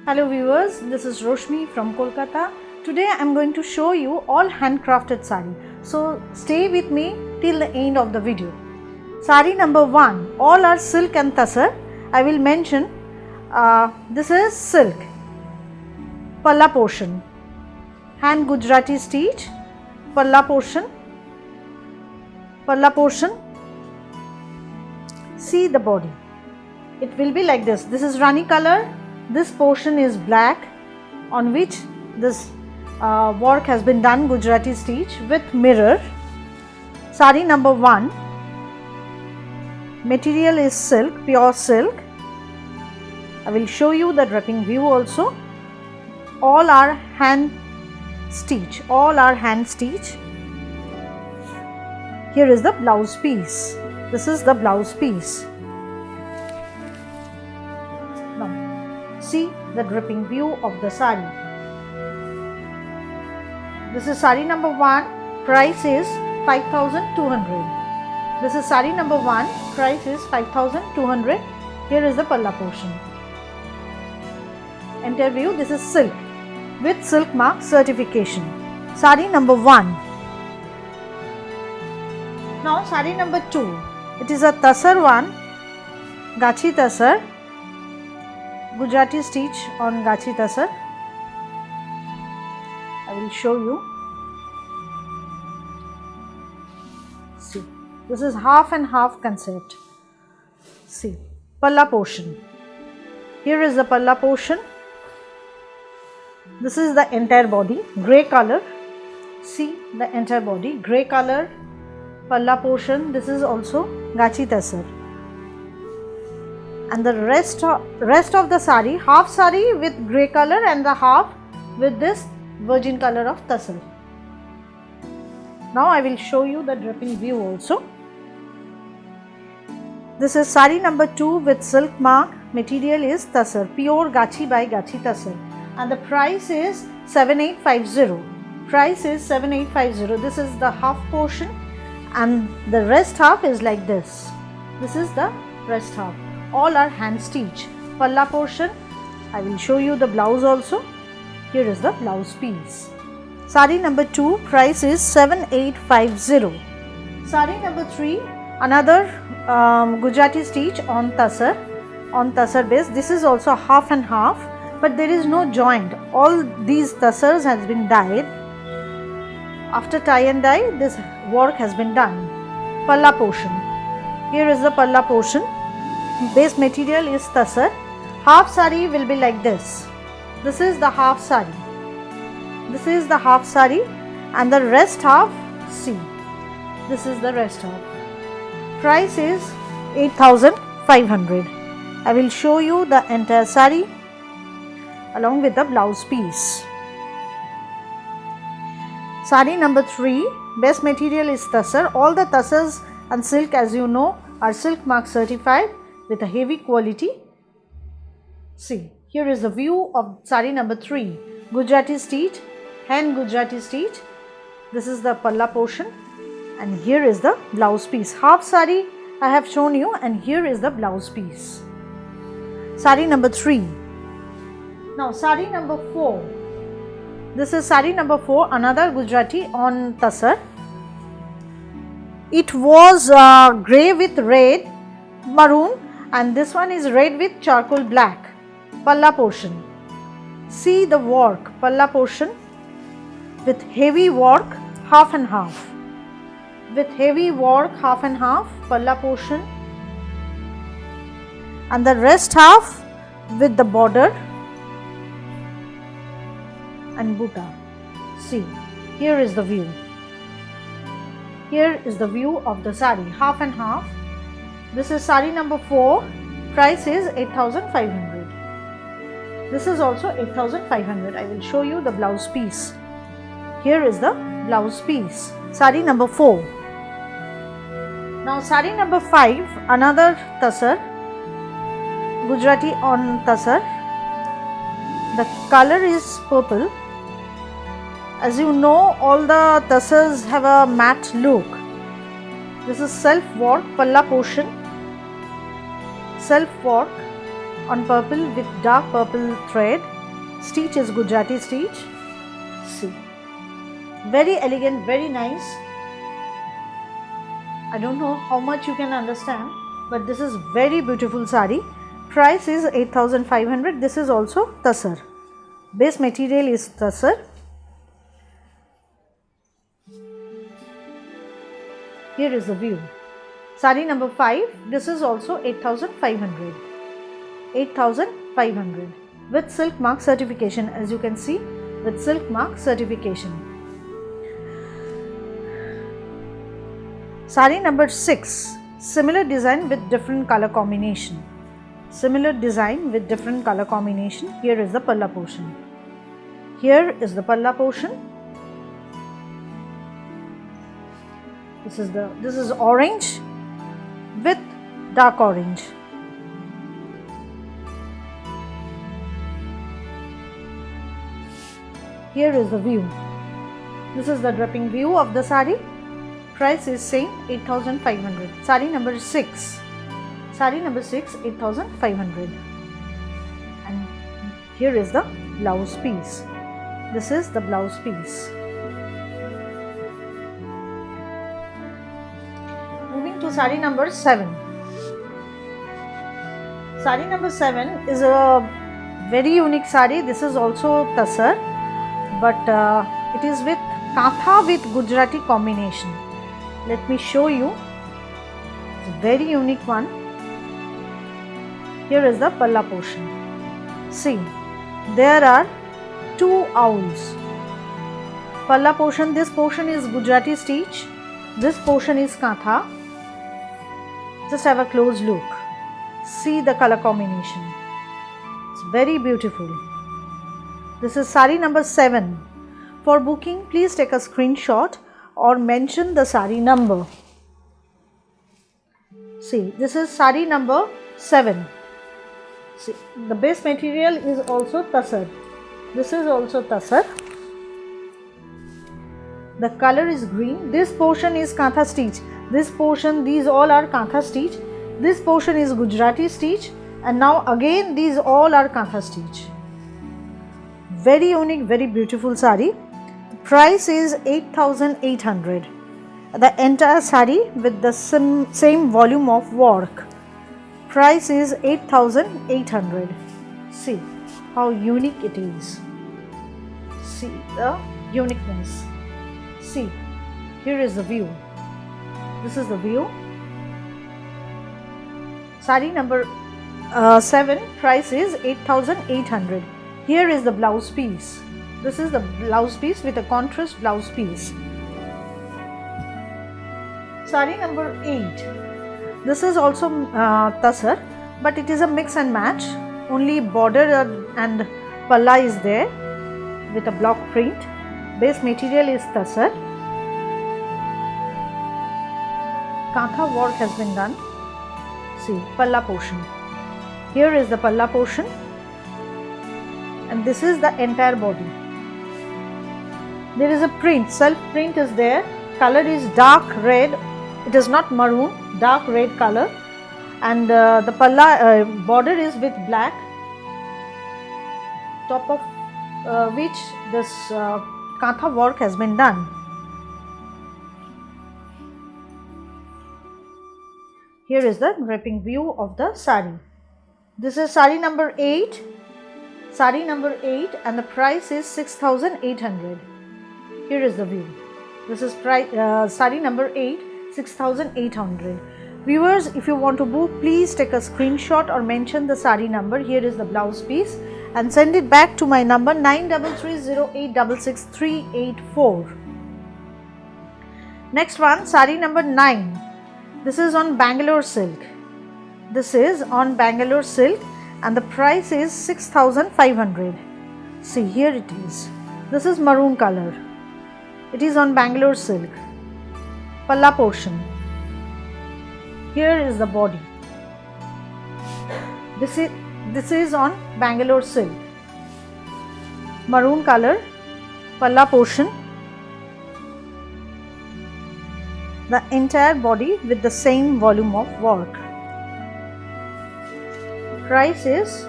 Hello viewers, this is Roshmi from Kolkata. Today I am going to show you all handcrafted sari. So stay with me till the end of the video. Sari number 1, all are silk and tussar. I will mention this is silk, palla portion, hand Gujarati stitch, palla portion, see the body. It will be like this. This is Rani color. This portion is black, on which this work has been done, Gujarati stitch with mirror. Sari number 1, material is silk, pure silk. I will show you the draping view also. All are hand stitch, Here is the blouse piece. This is the blouse piece. Now, see the dripping view of the sari. This is sari number 1, price is 5,200. This is sari number 1, price is 5,200. Here is the palla portion. Enter view, this is silk with silk mark certification. Sari number 1. Now sari number 2. It is a tussar one, Gachi tussar, Gujarati stitch on Gachi tussar. I will show you. See, this is half and half concept. See, palla portion. Here is the palla portion. This is the entire body, grey color. See the entire body, grey color, palla portion. This is also Gachi tussar. And the rest of the sari, half sari with grey color and the half with this virgin color of tussar. Now I will show you the dripping view also. This is sari number 2 with silk mark. Material is tussar, pure Gachi by Gachi tussar. And the price is 7850. Price is 7850. This is the half portion and the rest half is like this. This is the rest half. All are hand stitch. Palla portion. I will show you the blouse also. Here is the blouse piece. Sari number 2, price is 7850. Sari number 3, another Gujarati stitch on tussar base. This is also half and half, but there is no joint. All these tussars has been dyed. After tie and dye, this work has been done. Palla portion. Here is the palla portion. Base material is tussar. Half sari will be like this. This is the half sari. This is the half sari and the rest half, see. This is the rest half. Price is 8,500. I will show you the entire sari along with the blouse piece. Sari number 3, base material is tussar. All the tussars and silk, as you know, are silk mark certified with a heavy quality. See, here is the view of sari number 3, Gujarati stitch, hand Gujarati stitch. This is the palla portion and here is the blouse piece. Half sari I have shown you and here is the blouse piece. Sari number 3. Now sari number 4. This is sari number 4, another Gujarati on tussar. It was grey with red, maroon, and this one is red with charcoal black. Palla portion. See the work, palla portion with heavy work, half and half. With heavy work, half and half, palla portion, and the rest half with the border and buta. See, here is the view. Here is the view of the sari, half and half. This is sari number 4, price is 8,500. This is also 8,500. I will show you the blouse piece. Here is the blouse piece. Sari number 4. Now sari number 5, another tussar, Gujarati on tussar. The color is purple. As you know, all the tussars have a matte look. This is self work, palla portion, self work on purple with dark purple thread. Stitch is Gujarati stitch. See, very elegant, very nice. I don't know how much you can understand, but this is very beautiful sari. Price is 8,500. This is also Tasar. Base material is Tasar. Here is the view. Sari number 5. This is also 8,500. 8,500 with silk mark certification, as you can see, with silk mark certification. Sari number 6. Similar design with different color combination. Similar design with different color combination. Here is the palla portion. Here is the palla portion. This is orange with dark orange. Here is the view. This is the draping view of the sari. Price is same, 8,500. Sari number 6. Sari number 6, 8,500. And here is the blouse piece. This is the blouse piece. Moving to sari number 7. Sari number 7 is a very unique sari. This is also Tasar, but it is with Kantha with Gujarati combination. Let me show you. It's a very unique one. Here is the palla portion. See, there are 2 owls. Palla portion, this portion is Gujarati stitch. This portion is Kantha. Just have a close look. See the color combination. It's very beautiful. This is sari number 7. For booking, please take a screenshot or mention the sari number. See, this is sari number 7. See, the base material is also Tasar. This is also Tasar. The color is green. This portion is Kantha stitch. This portion, these all are Kantha stitch. This portion is Gujarati stitch, and now again these all are Kantha stitch. Very unique, very beautiful sari. Price is 8,800. The entire sari with the same volume of work. Price is 8,800. See how unique it is. See the uniqueness. See, here is the view. This is the view. Sari number 7, price is 8,800. Here is the blouse piece. This is the blouse piece with a contrast blouse piece. Sari number 8. This is also Tasar, but it is a mix and match. Only border and palla is there with a block print. Base material is Tasar. Kantha work has been done. See, palla portion. Here is the palla portion, and this is the entire body. There is a print, self print is there. Color is dark red. It is not maroon, dark red color, and the palla border is with black, top of which this Kantha work has been done. Here is the draping view of the sari. This is sari number 8. Sari number 8, and the price is 6,800. Here is the view. This is sari number 8, 6,800. Viewers, if you want to book, please take a screenshot or mention the sari number. Here is the blouse piece, and send it back to my number 9330866384. Next one, sari number 9. This is on Bangalore silk. This is on Bangalore silk, and the price is 6,500. See, here it is. This is maroon color. It is on Bangalore silk. Palla portion. Here is the body. This is on Bangalore silk. Maroon color. Palla portion. The entire body with the same volume of work. Price is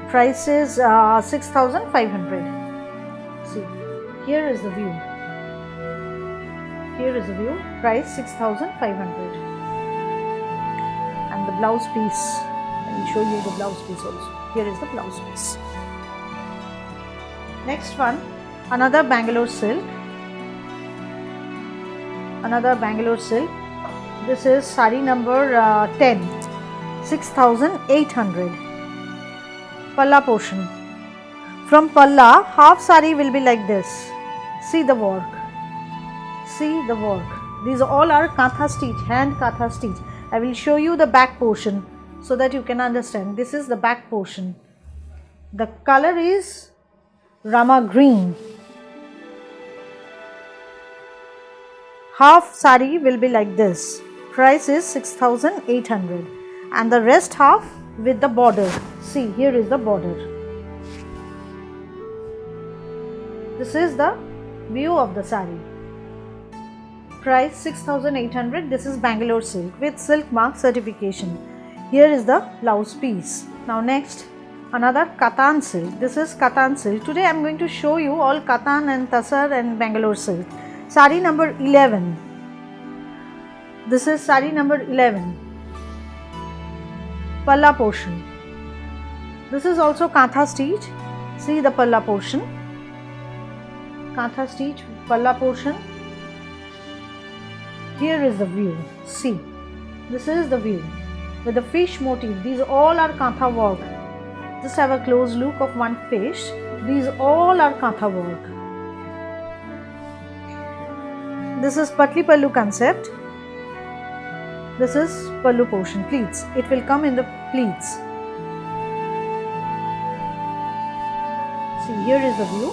Price is 6,500. See, here is the view. Here is the view. Price 6,500. And the blouse piece. I will show you the blouse piece also. Here is the blouse piece. Next one, another Bangalore silk. Another Bangalore silk. This is sari number 10. 6,800. Palla portion. From Palla, half sari will be like this. See the work. See the work. These all are katha stitch, hand katha stitch. I will show you the back portion so that you can understand. This is the back portion. The color is Rama green. Half sari will be like this. Price is 6,800 and the rest half with the border. See, here is the border. This is the view of the sari. Price 6,800. This is Bangalore silk with silk mark certification. Here is the blouse piece. Now next, another Katan silk. This is Katan silk. Today I am going to show you all Katan and Tasar and Bangalore silk. Sari number 11. This is sari number 11. Palla portion. This is also Katha stitch. See the Palla portion. Katha stitch, Palla portion. Here is the view. See, this is the view with the fish motif. These all are Katha work. Just have a close look of one fish. These all are Katha work. This is Patli Pallu concept. This is Pallu portion, pleats. It will come in the pleats. See, here is the view.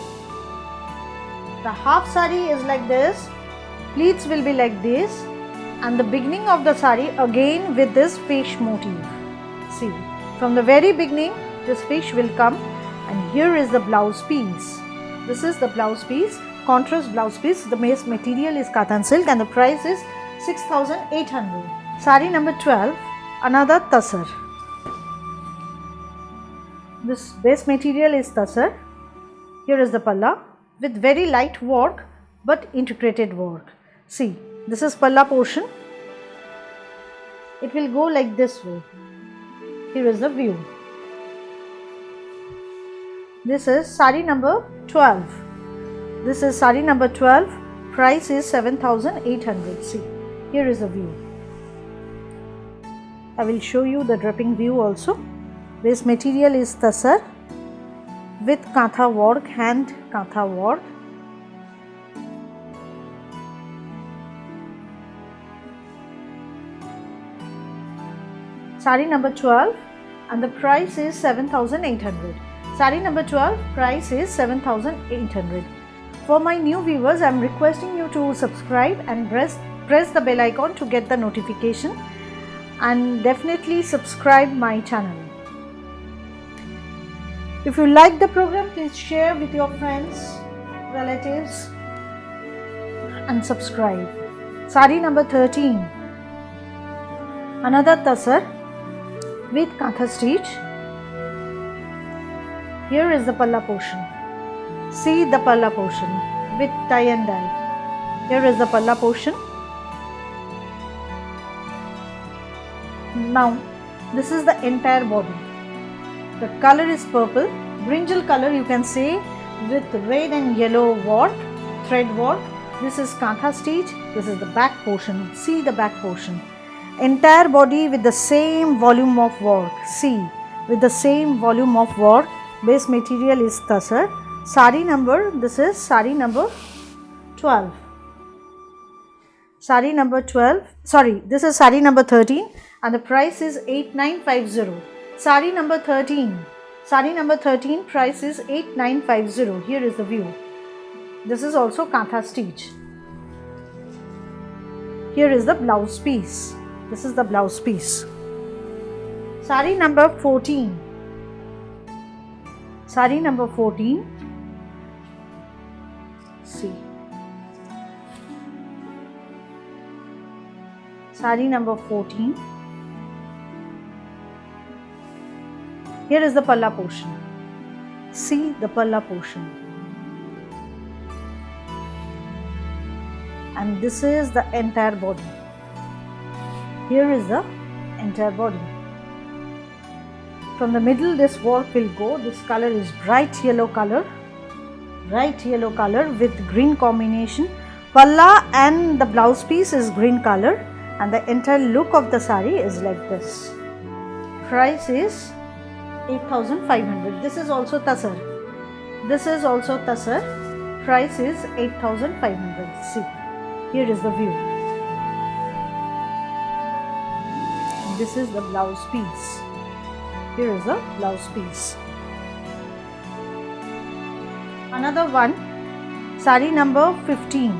The half sari is like this. Pleats will be like this. And the beginning of the sari again with this fish motif. See, from the very beginning, this fish will come. And here is the blouse piece. This is the blouse piece. Contrast blouse piece. The base material is Katan silk and the price is 6,800. Sari number 12, another Tasar. This base material is Tasar. Here is the Palla with very light work but integrated work. See, this is Palla portion. It will go like this way. Here is the view. This is sari number 12. This is sari number 12. Price is 7,800. See, here is the view. I will show you the dripping view also. Base material is Tasar with Katha work, hand Katha work. Sari number 12 and the price is 7,800. Sari number 12, price is 7,800. For my new viewers, I am requesting you to subscribe and press the bell icon to get the notification. And definitely subscribe my channel. If you like the program, please share with your friends, relatives and subscribe. Sari number 13. Another Tasar with Katha stitch. Here is the Palla portion. See the Palla portion with tie and dye. Here is the Palla portion. Now, this is the entire body. The color is purple, brinjal color you can say with red and yellow work, thread work. This is Katha stitch. This is the back portion. See the back portion. Entire body with the same volume of work. See, with the same volume of work. Base material is Tasar. Sari number, this is sari number 12. Sari number 12, sorry, this is sari number 13 and the price is 8,950. Sari number 13. Sari number 13, price is 8,950. Here is the view. This is also Katha stitch. Here is the blouse piece. This is the blouse piece. Sari number 14. Sari number 14. See. Sari number 14. Here is the palla portion. See the palla portion. And this is the entire body. Here is the entire body. From the middle this work will go. This color is bright yellow color with green combination. Palla and the blouse piece is green color, and the entire look of the sari is like this. Price is 8,500. This is also tassar. Price is 8,500. See, here is the view. This is the blouse piece. Here is the blouse piece. Another one, sari number 15.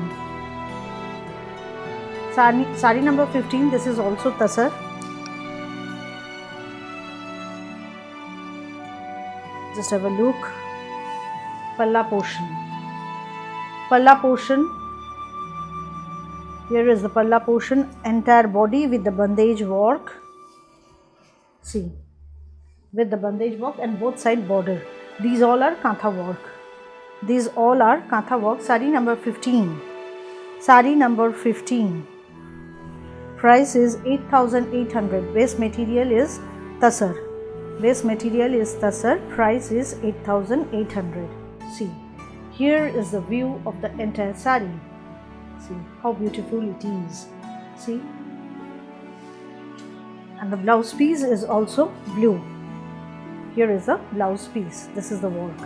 Sari number 15, this is also tassar. Just have a look. Palla portion. Here is the palla portion, entire body with the bandage work. See, with the bandage work and both side border. These all are kantha work. Sari number 15. Price is 8,800. Base material is tassar. Price is 8,800. See, here is the view of the entire sari. See how beautiful it is. See, and the blouse piece is also blue. Here is the blouse piece. This is the work.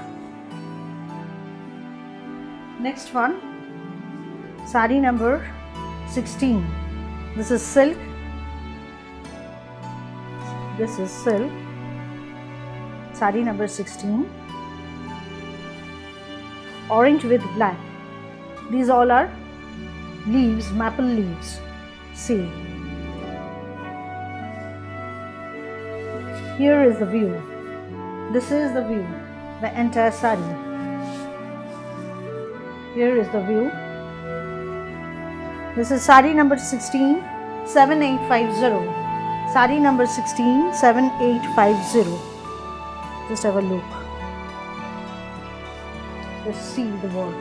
Next one, sari number 16. This is silk. Sari number 16. Orange with black. These all are leaves, maple leaves. See. Here is the view. This is the view. The entire sari. Here is the view. This is sari number 16, 7850. Sari number 16, 7850. Just have a look. Just see the work.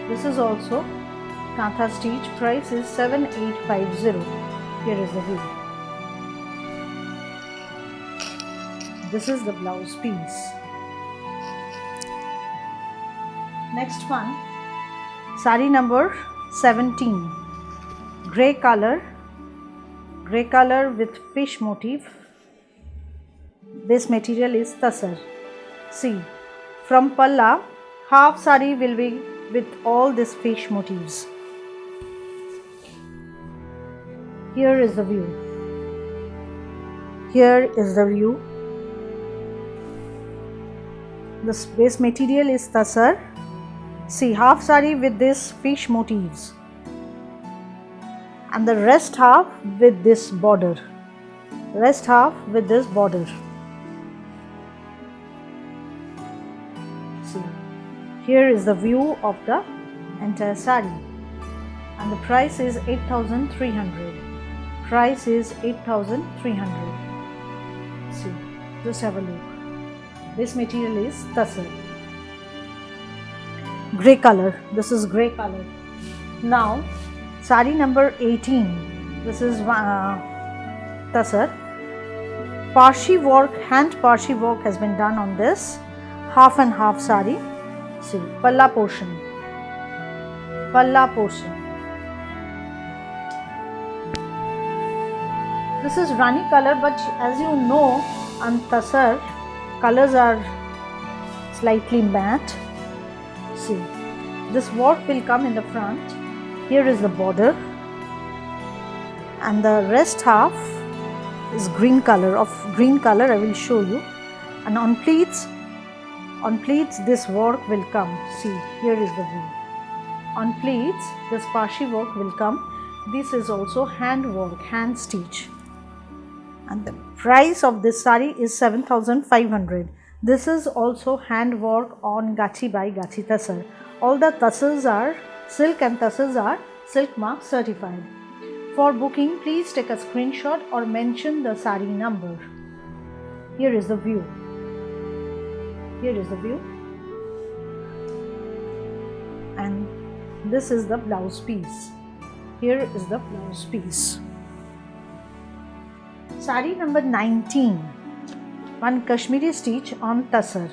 This is also kantha stitch. Price is 7850. Here is the view. This is the blouse piece. Next one, sari number 17. Grey color with fish motif. This material is tassar. See, from palla, half sari will be with all these fish motifs. Here is the view. This base material is tassar. See, half sari with this fish motifs, and the rest half with this border. See, here is the view of the entire sari, and the price is 8,300. See, just have a look. This material is tassar. Grey color. This is grey color. Now, sari number 18. This is tassar. Parshi work, hand parshi work has been done on this. Half and half sari. See, palla portion. This is Rani color, but as you know, on tassar, colors are slightly matte. See, this work will come in the front. Here is the border, and the rest half is green color. I will show you. And on pleats this work will come. See, here is the view. On pleats this parshi work will come. This is also hand work, hand stitch. And the price of this sari is 7,500. This is also hand work on Gachi by Gachi tassar. All the tassars are silk, and tassars are silk mark certified. For booking, please take a screenshot or mention the sari number. Here is the view. Here is the view. And this is the blouse piece. Here is the blouse piece. Sari number 19. One Kashmiri stitch on tussar.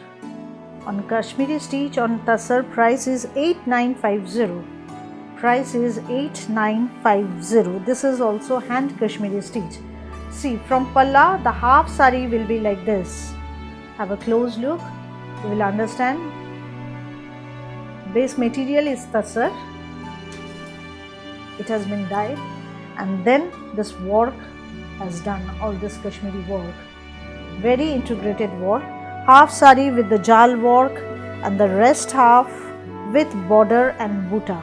On Kashmiri stitch on tussar, price is 8950. Price is 8950. This is also hand Kashmiri stitch. See, from palla, the half sari will be like this. Have a close look. You will understand. Base material is tussar. It has been dyed, and then this work has done all this Kashmiri work. Very integrated work. Half sari with the jal work and the rest half with border and buta.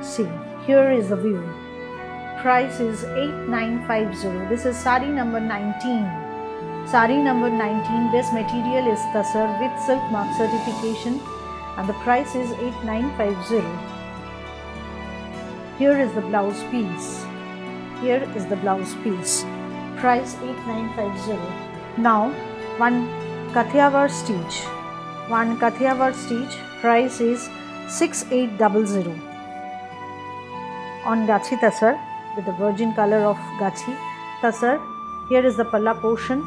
See, here is the view. Price is 8950. This is sari number 19. Sari number 19, base material is tussar with silk mark certification, and the price is 8950. Here is the blouse piece. Here is the blouse piece. Price 8950. Now, one Kathiawar stitch. One Kathiawar stitch, price is 6800. On Gachi tussar with the virgin color of Gachi tussar. Here is the palla portion.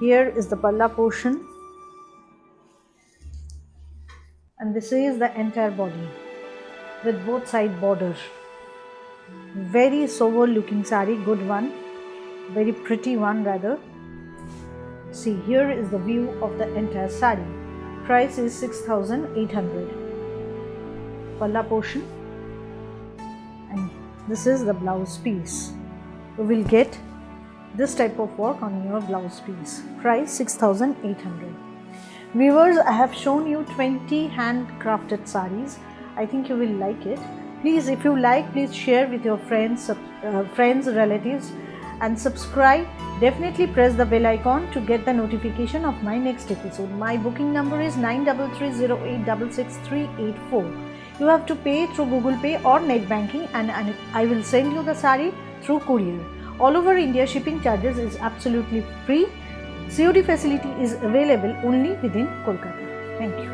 Here is the palla portion. And this is the entire body with both side border. Very sober looking sari, good one. Very pretty one rather. See, here is the view of the entire sari. Price is 6800. Palla portion, and this is the blouse piece. You will get this type of work on your blouse piece. Price 6800. Viewers, I have shown you 20 handcrafted saris. I think you will like it. Please, if you like, please share with your friends, relatives, and subscribe. Definitely press the bell icon to get the notification of my next episode. My booking number is 9330866384. You have to pay through Google Pay or net banking, and I will send you the sari through courier. All over India, shipping charges is absolutely free. COD facility is available only within Kolkata. Thank you.